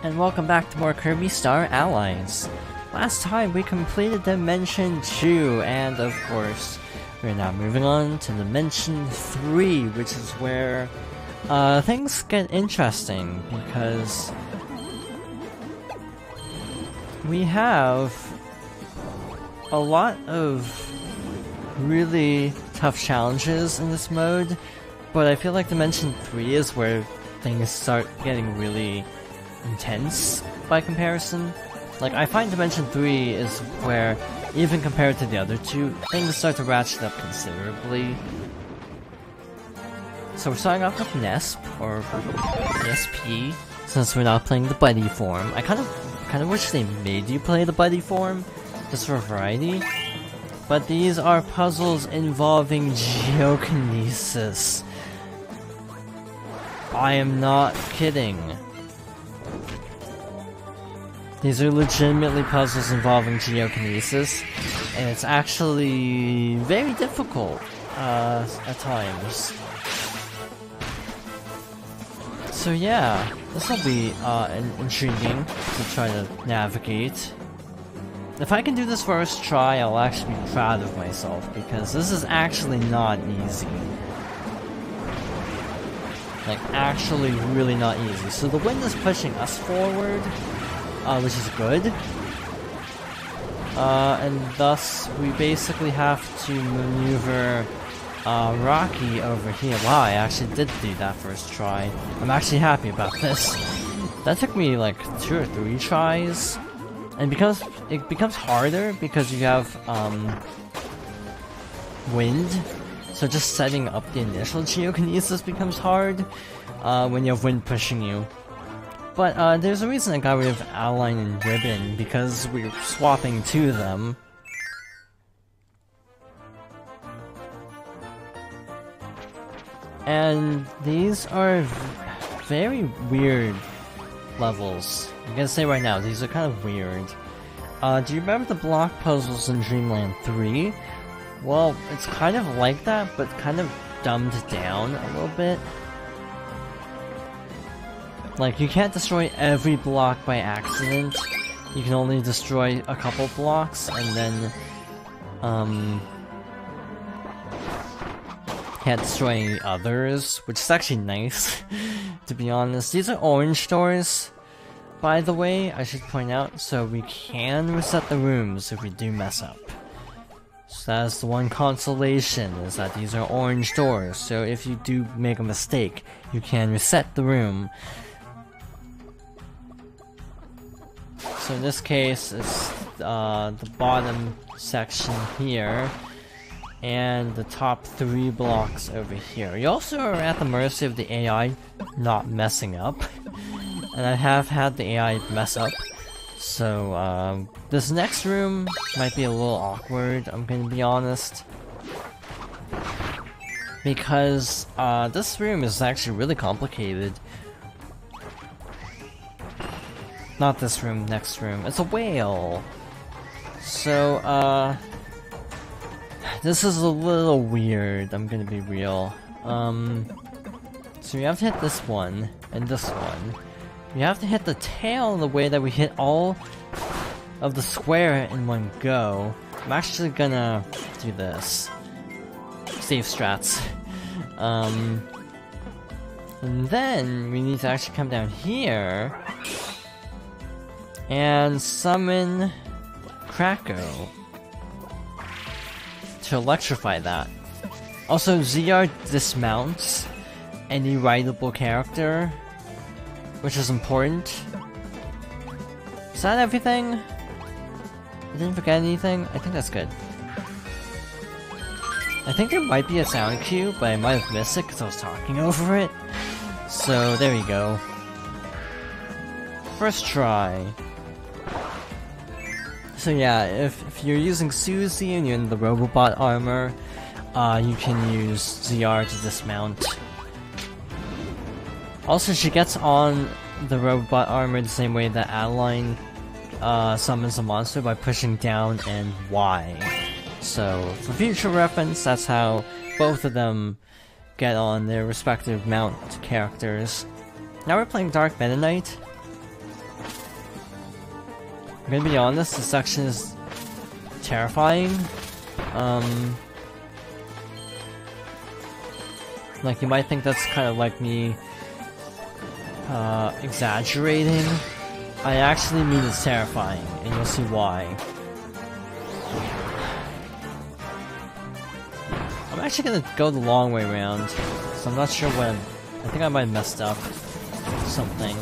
and welcome back to more Kirby Star Allies. Last time we completed Dimension 2, and of course, we're now moving on to Dimension 3, which is where things get interesting, because we have a lot of really tough challenges in this mode, but I feel like Dimension 3 is where things start getting really intense by comparison. Like, I find Dimension 3 is where, even compared to the other two, things start to ratchet up considerably. So we're starting off with Nesp, or ESP, since we're not playing the buddy form. I kind of wish they made you play the buddy form, just for variety. But these are puzzles involving geokinesis. I am not kidding. These are legitimately puzzles involving geokinesis, and it's actually very difficult at times. So yeah, this will be intriguing to try to navigate. If I can do this first try, I'll actually be proud of myself, because this is actually not easy. Like, actually really not easy. So the wind is pushing us forward, which is good. And thus, we basically have to maneuver Rocky over here. Wow, I actually did do that first try. I'm actually happy about this. That took me like 2 or 3 tries. And because it becomes harder because you have wind, so just setting up the initial geokinesis becomes hard when you have wind pushing you. But there's a reason I got rid of Outline and Ribbon, because we're swapping to them. And these are very weird levels. I'm gonna say right now, these are kind of weird. Do you remember the block puzzles in Dreamland 3? Well, it's kind of like that, but kind of dumbed down a little bit. Like, you can't destroy every block by accident. You can only destroy a couple blocks, and then, can't destroy any others, which is actually nice, to be honest. These are orange doors, by the way, I should point out, so we can reset the rooms if we do mess up. So that's the one consolation, is that these are orange doors, so if you do make a mistake, you can reset the room. So in this case, it's the bottom section here, and the top 3 blocks over here. You also are at the mercy of the AI not messing up, and I have had the AI mess up. So this next room might be a little awkward, I'm gonna be honest, because this room is actually really complicated. Not this room, next room. It's a whale! So, this is a little weird, I'm gonna be real. So you have to hit this one, and this one. You have to hit the tail in the way that we hit all of the square in one go. I'm actually gonna do this. Save strats. And then we need to actually come down here and summon Krako to electrify that. Also, ZR dismounts any rideable character, which is important. Is that everything? I didn't forget anything? I think that's good. I think there might be a sound cue, but I might have missed it because I was talking over it. So, there you go. First try. So yeah, if you're using Susie and you're in the Robobot armor, you can use ZR to dismount. Also, she gets on the Robobot armor the same way that Adeline summons a monster, by pushing down and Y. So, for future reference, that's how both of them get on their respective mount characters. Now we're playing Dark Meta Knight. I'm gonna be honest, this section is terrifying. Like, you might think that's kind of like me exaggerating. I actually mean it's terrifying, and you'll see why. I'm actually gonna go the long way around, so I'm not sure when. I think I might have messed up something.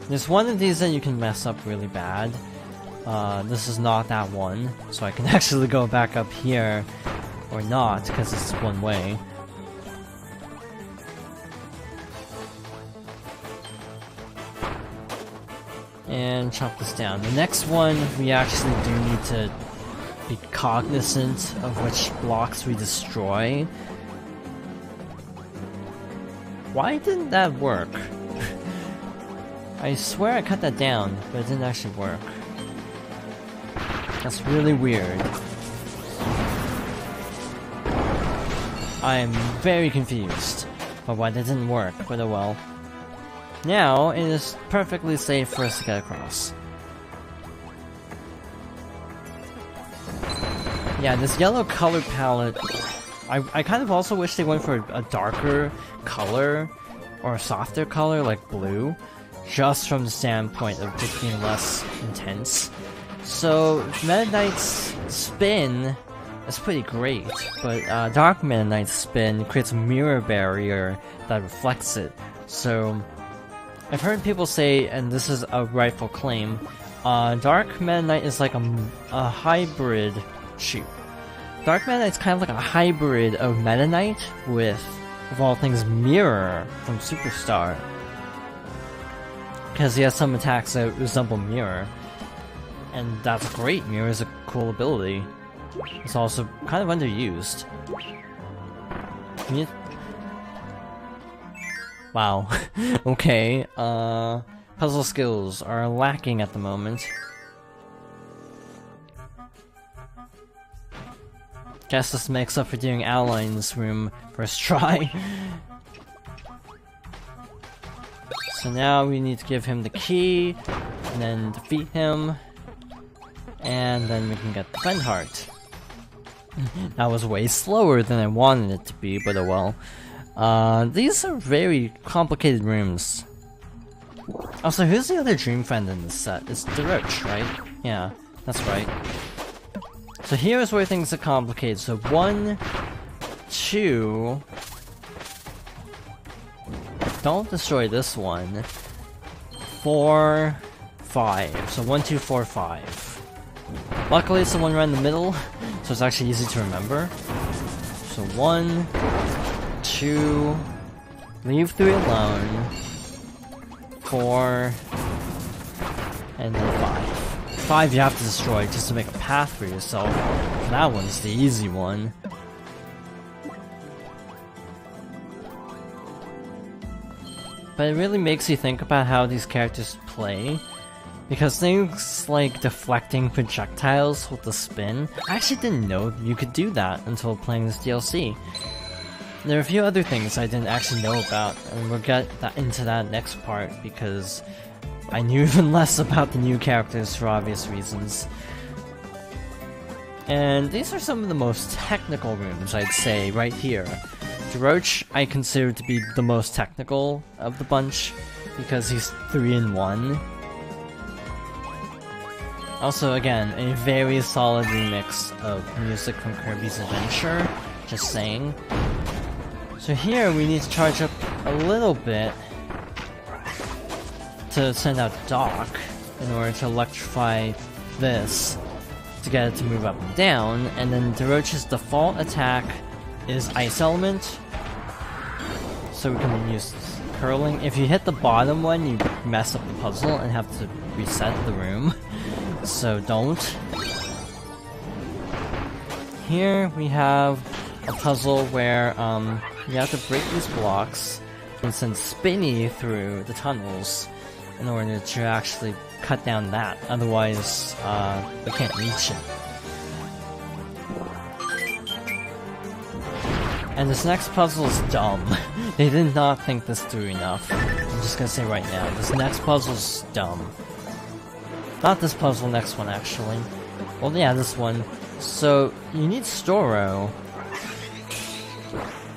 There's one of these that you can mess up really bad. This is not that one, so I can actually go back up here, or not, because it's one way. And chop this down. The next one, we actually do need to be cognizant of which blocks we destroy. Why didn't that work? I swear I cut that down, but it didn't actually work. That's really weird. I am very confused by why that didn't work, but oh well. Now, it is perfectly safe for us to get across. Yeah, this yellow color palette, I kind of also wish they went for a darker color, or a softer color like blue, just from the standpoint of just being less intense. So, Meta Knight's spin is pretty great, but Dark Meta Knight's spin creates a mirror barrier that reflects it. So, I've heard people say, and this is a rightful claim, Dark Meta Knight is like a hybrid... Shoot. Dark Meta Knight's kind of like a hybrid of Meta Knight with, of all things, Mirror from Superstar. Because he has some attacks that resemble Mirror. And that's great, Mirror is a cool ability. It's also kind of underused. Wow. Okay, puzzle skills are lacking at the moment. Guess this makes up for doing Allein's room first try. So now we need to give him the key, and then defeat him, and then we can get the Friend Heart. That was way slower than I wanted it to be, but oh well. These are very complicated rooms. Also, who's the other Dream Friend in this set? It's the Roach, right? Yeah, that's right. So here's where things are complicated. So 1, 2... Don't destroy this one. 4, 5. So 1, 2, 4, 5. Luckily it's the one right in the middle, so it's actually easy to remember. So 1, 2... Leave 3 alone. 4... And then 5. 5 you have to destroy just to make a path for yourself. That one's the easy one. But it really makes you think about how these characters play. Because things like deflecting projectiles with the spin, I actually didn't know you could do that until playing this DLC. There are a few other things I didn't actually know about, and we'll get into that next part because I knew even less about the new characters for obvious reasons. And these are some of the most technical rooms, I'd say, right here. The Roach I consider to be the most technical of the bunch, because he's 3-in-1. Also, again, a very solid remix of music from Kirby's Adventure, just saying. So here we need to charge up a little bit to send out Doc in order to electrify this to get it to move up and down, and then Deroach's default attack is Ice Element, so we can use curling. If you hit the bottom one, you mess up the puzzle and have to reset the room, so don't. Here we have a puzzle where you have to break these blocks and send Spinny through the tunnels in order to actually cut down that, otherwise we can't reach it. And this next puzzle is dumb. They did not think this through enough. I'm just gonna say right now, this next puzzle's dumb. Not this puzzle, next one actually. Well, yeah, this one. So, you need Storo.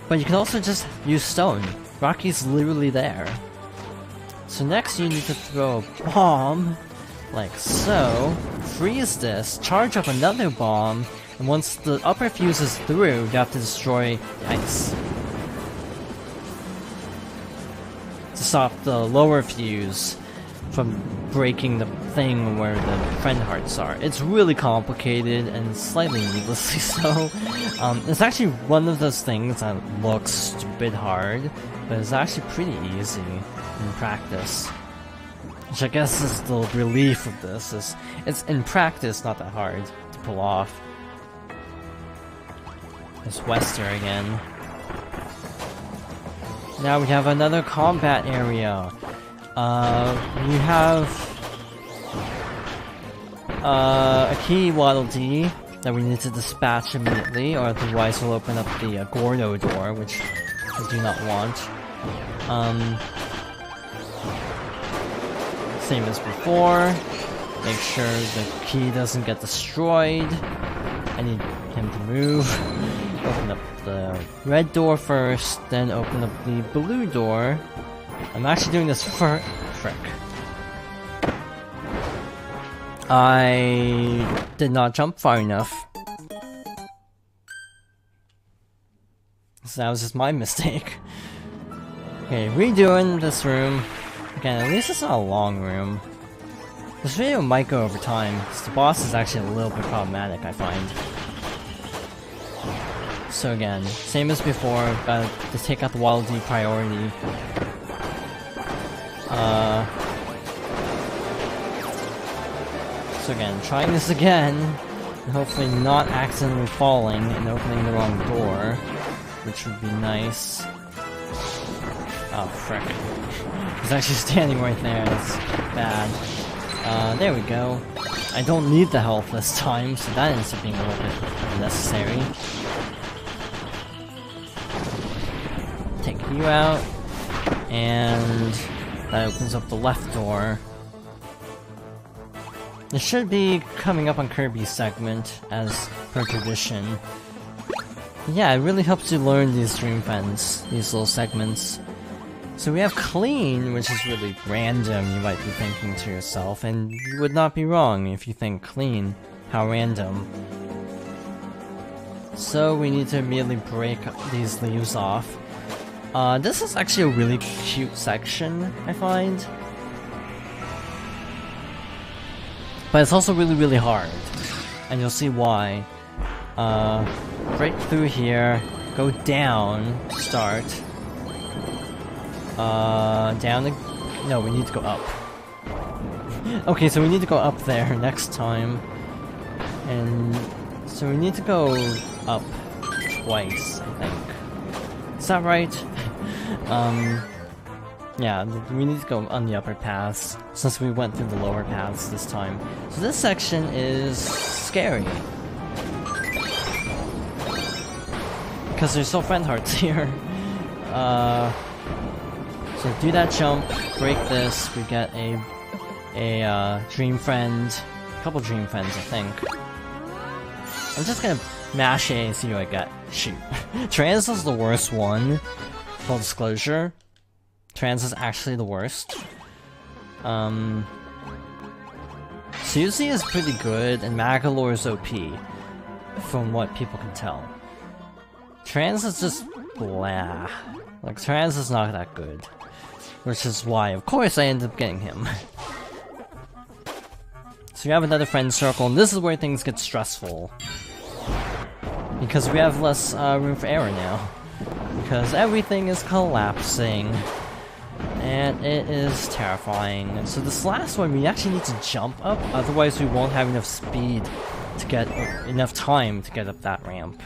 But you can also just use stone. Rocky's literally there. So next you need to throw a bomb, like so, freeze this, charge up another bomb, and once the upper fuse is through, you have to destroy the ice. To stop the lower fuse from breaking the thing where the friend hearts are. It's really complicated and slightly needlessly so. It's actually one of those things that looks stupid hard, but it's actually pretty easy in practice. Which I guess is the relief of this, is it's in practice not that hard to pull off. It's Wester again. Now we have another combat area. We have a key Waddle Dee that we need to dispatch immediately, or otherwise we'll open up the Gordo door, which I do not want. Same as before. Make sure the key doesn't get destroyed. I need him to move. Open up the red door first, then open up the blue door. I'm actually doing this for... frick. I did not jump far enough. So that was just my mistake. Okay, redoing this room. Again, at least it's not a long room. This video might go over time, because the boss is actually a little bit problematic, I find. So again, same as before, gotta just take out the Waddle Dee priority. So again, trying this again, and hopefully not accidentally falling and opening the wrong door, which would be nice. Oh, frick. He's actually standing right there, that's bad. There we go. I don't need the health this time, so that ends up being a little bit unnecessary. Take you out, and that opens up the left door. It should be coming up on Kirby's segment, as per tradition. Yeah, it really helps you learn these Dream Friends, these little segments. So we have Clean, which is really random, you might be thinking to yourself, and you would not be wrong if you think Clean. How random. So we need to immediately break these leaves off. This is actually a really cute section, I find. But it's also really, really hard. And you'll see why. Break through here, go down, start. Down the... No, we need to go up. Okay, so we need to go up there next time. And... so we need to go up twice, I think. Is that right? Yeah, we need to go on the upper paths, since we went through the lower paths this time. So this section is scary. Because there's no friend hearts here. So do that jump, break this, we get a dream friend, a couple dream friends I think. I'm just gonna mash A and see what I get. Shoot. Trans is the worst one. Full disclosure. Trans is actually the worst. Suzy is pretty good, and Magolor is OP, from what people can tell. Trans is just blah. Like, Trans is not that good. Which is why, of course, I ended up getting him. So we have another friend circle, and this is where things get stressful. Because we have less room for error now. Because everything is collapsing. And it is terrifying. And so this last one, we actually need to jump up, otherwise we won't have enough speed to get, or enough time to get up that ramp.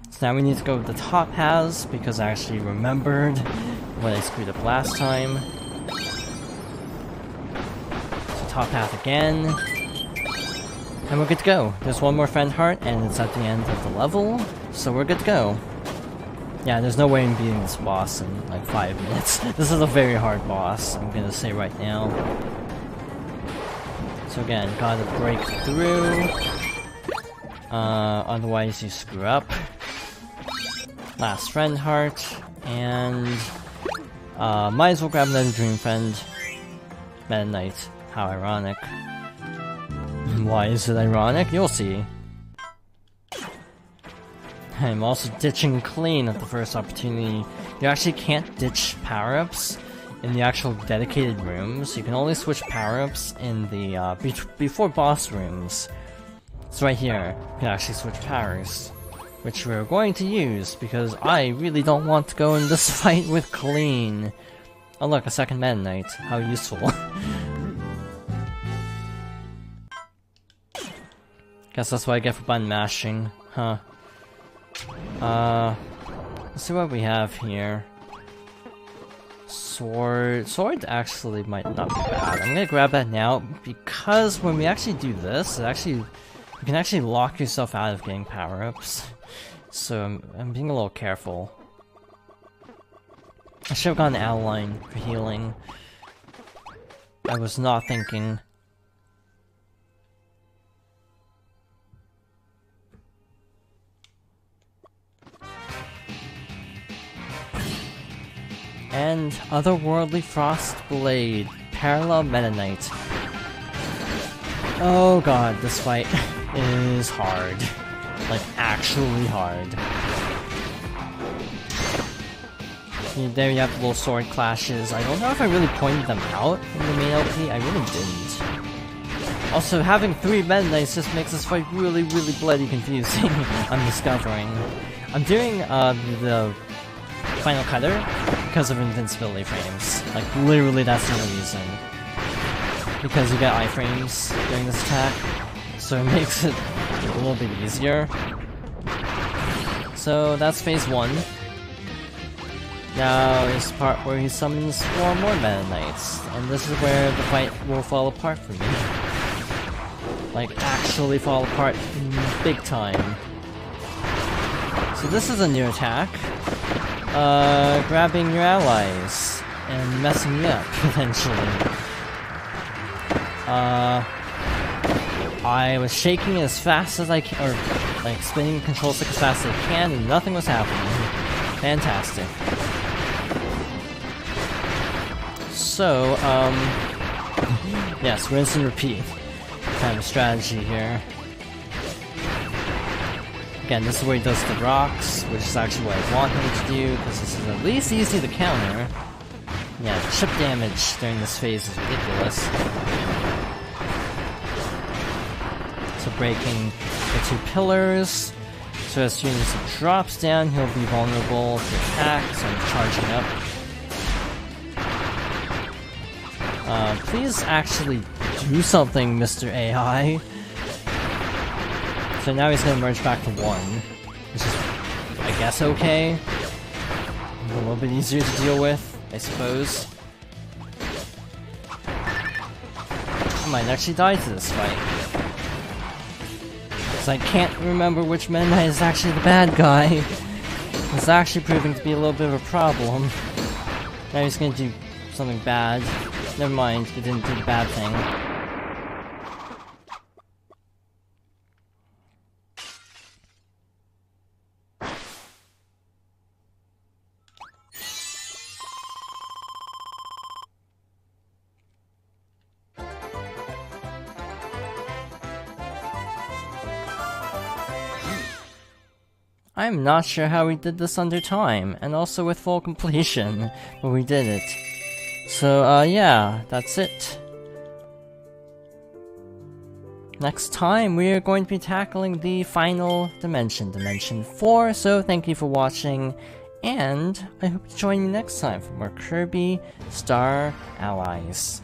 So now we need to go with the top paths, because I actually remembered what I screwed up last time. So top path again. And we're good to go. There's one more friend heart, and it's at the end of the level, so we're good to go. Yeah, there's no way in beating this boss in like 5 minutes. This is a very hard boss, I'm gonna say right now. So again, gotta break through. Otherwise you screw up. Last friend heart, and might as well grab another dream friend. Meta Knight. How ironic. Why is it ironic? You'll see. I'm also ditching clean at the first opportunity. You actually can't ditch power-ups in the actual dedicated rooms. You can only switch power-ups in the before boss rooms. So right here, you can actually switch powers, which we're going to use because I really don't want to go in this fight with clean. Oh look, a second Meta Knight. How useful. Guess that's what I get for button mashing, huh? Let's see what we have here. Sword. Sword actually might not be bad. I'm gonna grab that now because when we actually do this, you can actually lock yourself out of getting power-ups. So I'm being a little careful. I should have gotten Adeline for healing. I was not thinking. And Otherworldly Frostblade, Parallel Meta Knight. Oh god, this fight is hard. Like, actually hard. There you have the little sword clashes. I don't know if I really pointed them out in the main LP, I really didn't. Also, having 3 Meta Knights just makes this fight really, really bloody confusing, I'm discovering. I'm doing the Final Cutter because of invincibility frames. Like, literally that's the only reason. Because you get iframes during this attack, so it makes it a little bit easier. So that's phase 1. Now is the part where he summons 4 more Meta Knights, and this is where the fight will fall apart for me. Like, actually fall apart big time. So this is a new attack. Grabbing your allies and messing you up, eventually. I was shaking as fast as I can, or like spinning the control stick as fast as I can, and nothing was happening. Fantastic. So, yes, rinse and repeat kind of strategy here. Again, this is where he does the rocks, which is actually what I want him to do, because this is at least easy to counter. Yeah, the chip damage during this phase is ridiculous. So breaking the 2 pillars, so as soon as he drops down, he'll be vulnerable to attack, so I'm charging up. Please actually do something, Mr. AI. So now he's gonna merge back to 1, which is, I guess, okay. A little bit easier to deal with, I suppose. I might actually die to this fight. Because I can't remember which Meta Knight is actually the bad guy. It's actually proving to be a little bit of a problem. Now he's gonna do something bad. Never mind, he didn't do the bad thing. I'm not sure how we did this under time, and also with full completion, but we did it. So, yeah, that's it. Next time, we are going to be tackling the final dimension, Dimension 4, so thank you for watching, and I hope to join you next time for more Kirby Star Allies.